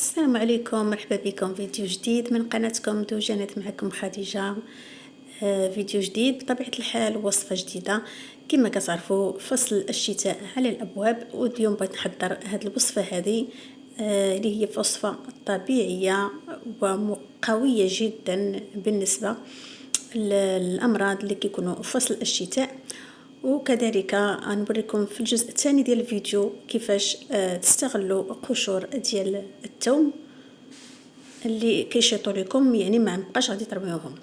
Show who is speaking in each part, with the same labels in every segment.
Speaker 1: السلام عليكم، مرحبا بكم فيديو جديد من قناتكم دوجانات. معكم خديجة. فيديو جديد بطبيعة الحال، وصفة جديدة. كما كتعرفوا فصل الشتاء على الأبواب، واليوم بغيت نحضر هذه الوصفة هذه اللي هي وصفة طبيعية وقوية جدا بالنسبة للأمراض اللي كيكونوا في فصل الشتاء. وكذلك نوريكم في الجزء الثاني ديال الفيديو كيفاش تستغلوا قشور ديال الثوم اللي كيشيطوا لكم، يعني ما نبقاش غادي ترميوهم.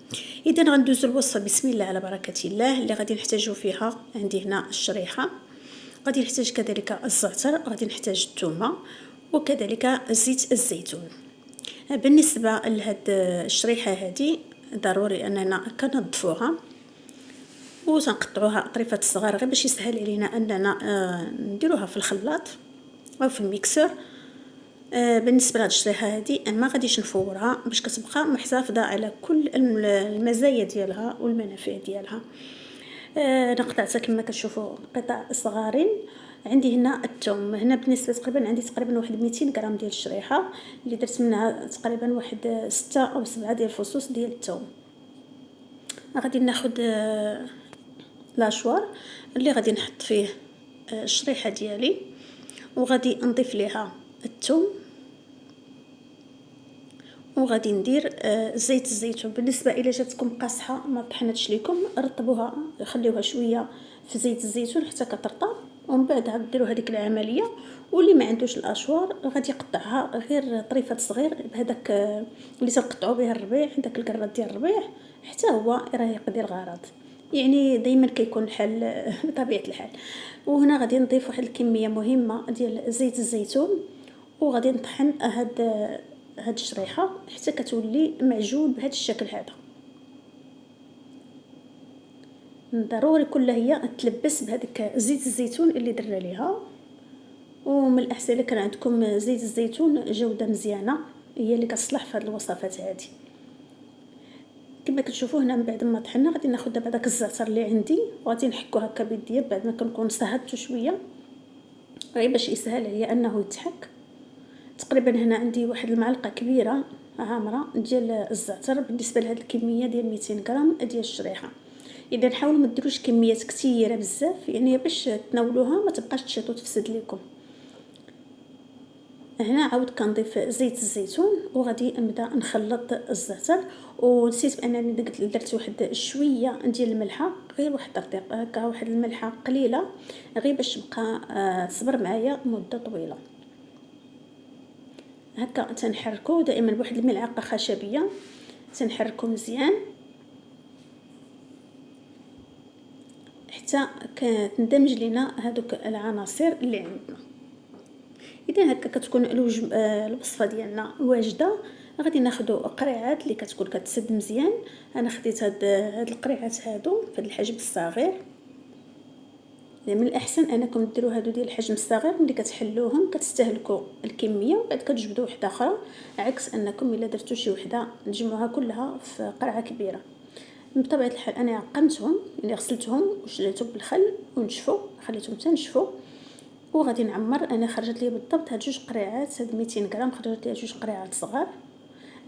Speaker 1: اذا غندوزو الوصفه بسم الله على بركه الله. اللي غادي نحتاجو فيها عندي هنا الشريحه، غادي نحتاج كذلك الزعتر، غادي نحتاج الثومه، وكذلك زيت الزيتون. بالنسبه لهاد الشريحه هذه ضروري اننا كنضفوها وتنقطعوها اطرفات صغار غير باش يسهل علينا اننا نديروها في الخلاط او في الميكسور. بالنسبه لهاد الشريحه هذه ما غاديش نفورها باش كتبقى محافظه على كل المزايا ديالها والمنافع ديالها. نقطعتها كما كتشوفوا قطع صغارين. عندي هنا الثوم، هنا بالنسبه تقريبا عندي واحد 200 غرام ديال الشريحه اللي درت منها تقريبا واحد 6 أو 7 ديال الفصوص ديال الثوم. غادي ناخذ لاشوار اللي غادي نحط فيه الشريحه ديالي، وغادي نضيف ليها الثوم، وغادي ندير زيت الزيتون. بالنسبه الى جاتكم قاصحه ما طحنتش لكم، رطبوها خليوها شويه في زيت الزيتون حتى كترطب، ومن بعد عاد ديروا هذيك العمليه. واللي ما عندوش الاشوار غادي يقطعها غير طريفات صغير بهذاك اللي تنقطعوا به الربيع، داك الكرات ديال الربيع حتى هو راه يقضي الغرض، يعني دائما كيكون الحل بطبيعه الحال. وهنا غادي نضيف واحد الكميه مهمه ديال زيت الزيتون، وغادي نطحن هاد الشريحه حتى كتولي معجون بهذا الشكل هذا. ضروري كلها هي تلبس بهذاك زيت الزيتون اللي درنا ليها. ومن الاحسن الا كان عندكم زيت الزيتون جوده مزيانه هي اللي كتصلح في هذه الوصفات هذه. كما كتشوفوا هنا من بعد ما طحنا غادي ناخذ دابا داك الزعتر اللي عندي وغادي نحكو هكا بيديا بعد ما كنكون صهدته شويه غير باش يسهل عليا انه يتحك. تقريبا هنا عندي واحد المعلقه كبيره عامره ديال الزعتر بالنسبه لهاد الكميه ديال 200 غرام ديال الشريحه. اذا حاولوا ما ديروش كميات كثيره بزاف، يعني باش تناولوها ما تبقاش تشيط وتفسد لكم. هنا عاود كنضيف زيت الزيتون وغادي نبدا نخلط الزعتر. ونسيت بانني درت واحد شويه ديال الملحه، غير واحد الرطيق هكا، واحد الملحه قليله غير باش تبقى تصبر معايا مده طويله. هكا تنحركو دائما بواحد الملعقه خشبيه، تنحركو مزيان حتى كتندمج لينا هذوك العناصر اللي عندنا. اذا هكا كتكون الوصفه ديالنا واجده. غادي ناخذوا قريعات اللي كتكون كتسد مزيان. انا خديت هاد القريعات هادو في هذا الحجم الصغير، من الاحسن انكم ديروا هادو ديال الحجم الصغير. ملي كتحلوهم كتستهلكوا الكميه وبعد كتجبدوا وحده اخرى، عكس انكم الا درتوا شي وحده تجمعوها كلها في قرعه كبيره. بطبيعه الحال انا عقمتهم، يعني غسلتهم وشليتهم بالخل ونشفوا، خليتهم تنشفوا. وغادي نعمر. انا خرجت لي بالضبط هاد 2 قريعات، هاد 200 غرام خرجت لي 2 قريعات صغار.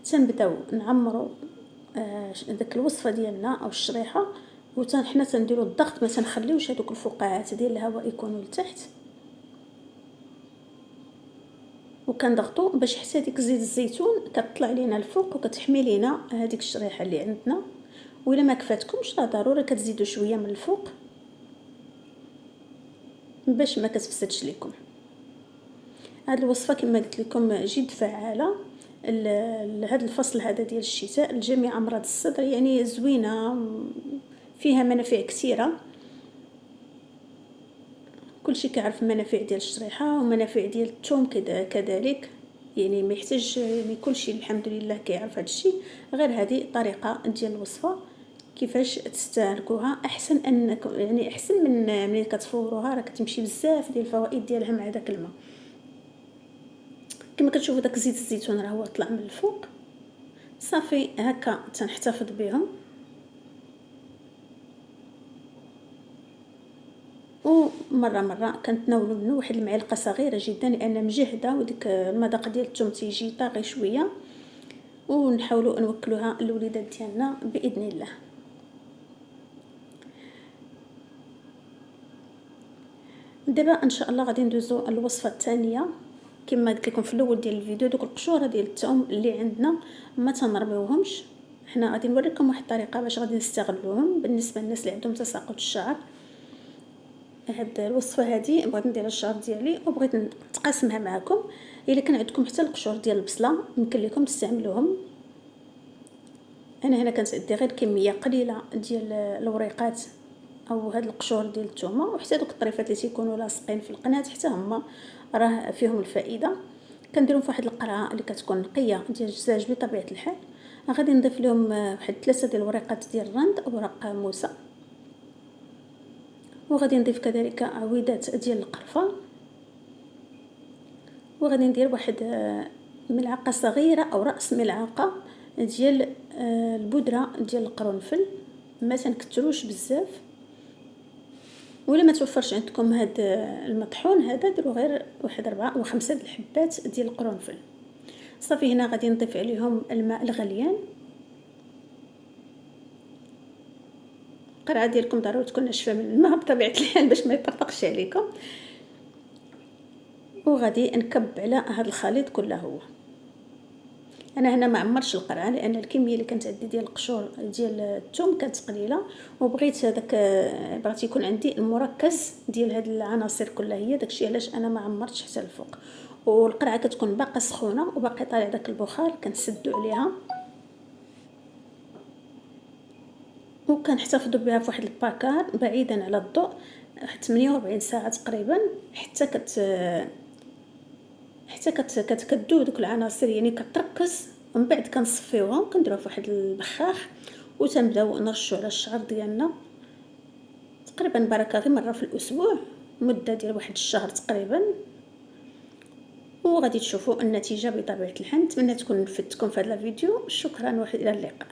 Speaker 1: تنبداو نعمروا داك الوصفه ديالنا او الشريحه، حنا تنديروا الضغط، ما تنخليوش هذوك الفقاعات ديال الهواء يكونوا لتحت، وكنضغطوا باش حتى ديك زيت الزيتون كتطلع لينا الفوق وكتحمي لينا هذيك الشريحه اللي عندنا. وإلا ما كفاتكمش راه ضروري كتزيدوا شويه من الفوق باش ما كتفسدش لكم. هاد الوصفه كما قلت لكم جد فعاله لهذا الفصل هذا ديال الشتاء لجميع امراض الصدر، يعني زوينه فيها منافع كثيره. كلشي كيعرف المنافع ديال الشريحه ومنافع ديال الثوم كذلك، يعني ما يحتاج، يعني كلشي الحمد لله كيعرف هذا الشيء. غير هذه طريقه ديال الوصفه كيفاش تستهلكوها احسن انكم، يعني احسن من ملي كتفوروها، راه كتمشي بزاف ديال الفوائد ديالها مع داك الماء. كما كتشوفوا داك زيت الزيتون راه هو طلع من الفوق. صافي هكا تنحتفظ بهم. مره كنتناولوا منه واحد المعلقه صغيره جدا لان مجهده، وديك المذاق ديال الثوم تيجي طاغي شويه، ونحاولوا نوكلوها الوليدات ديالنا باذن الله. دابا ان شاء الله غادي ندوزو الوصفه الثانيه. كما قلت لكم في الاول ديال الفيديو، دوك القشوره ديال الثوم اللي عندنا ما تنرميوهمش، حنا غادي نوريكم واحد الطريقه باش غادي نستغلوهم بالنسبه للناس اللي عندهم تساقط الشعر. هاد الوصفه هذه بغيت نديرها الشعر ديالي وبغيت نتقاسمها معكم. الا كان عندكم حتى القشور ديال البصله يمكن لكم تستعملوهم. انا هنا كانت عندي غير كميه قليله ديال الوريقات او هاد القشور ديال الثومه، وحتى دوك الطريفات اللي تيكونوا لاصقين في القناه حتى هما راه فيهم الفائده. كنديرهم في واحد القرعه اللي كتكون نقيه ديال الدجاج بطبيعه الحال. غادي نضيف لهم واحد 3 ديال الوريقات ديال الرند او ورق موسى، وغادي نضيف كذلك عويدات ديال القرفه، وغادي ندير واحد ملعقه صغيره او راس ملعقه ديال البودره ديال القرنفل. ما تنكثروش بزاف، ولا ما توفرش عندكم هاد المطحون هذا ديروا غير واحد 4 أو 5 الحبات ديال القرنفل. صافي هنا غادي نضيف عليهم الماء الغليان. القرعه ديالكم ضروري تكون ناشفه من الماء بطبيعه الحال باش ما يطرطقش عليكم. وغادي نكب على هذا الخليط كله. هو انا هنا ما عمرتش القرعه لان الكميه اللي كانت عندي ديال القشور ديال الثوم كانت قليله، وبغيت هذاك بغيت يكون عندي المركز ديال هاد العناصر كلها، هي داكشي علاش انا ما عمرتش حتى الفوق. والقرعه كتكون باقا سخونه وباقي طالع داك البخار كنسدو عليها، وكنحتفظوا بها في واحد الباكار بعيدا على الضوء 48 ساعه تقريبا حتى كتذوب دوك العناصر، يعني كتركز. ومن بعد كنصفيوها وكنديروها في واحد البخاخ وتنبداو نرشوا على الشعر ديالنا تقريبا بركه غير مره في الاسبوع، مده ديال واحد الشهر تقريبا، وغادي تشوفوا النتيجه بطبيعه الحال. نتمنى تكون فدتكم في هذا الفيديو. شكرا والى اللقاء.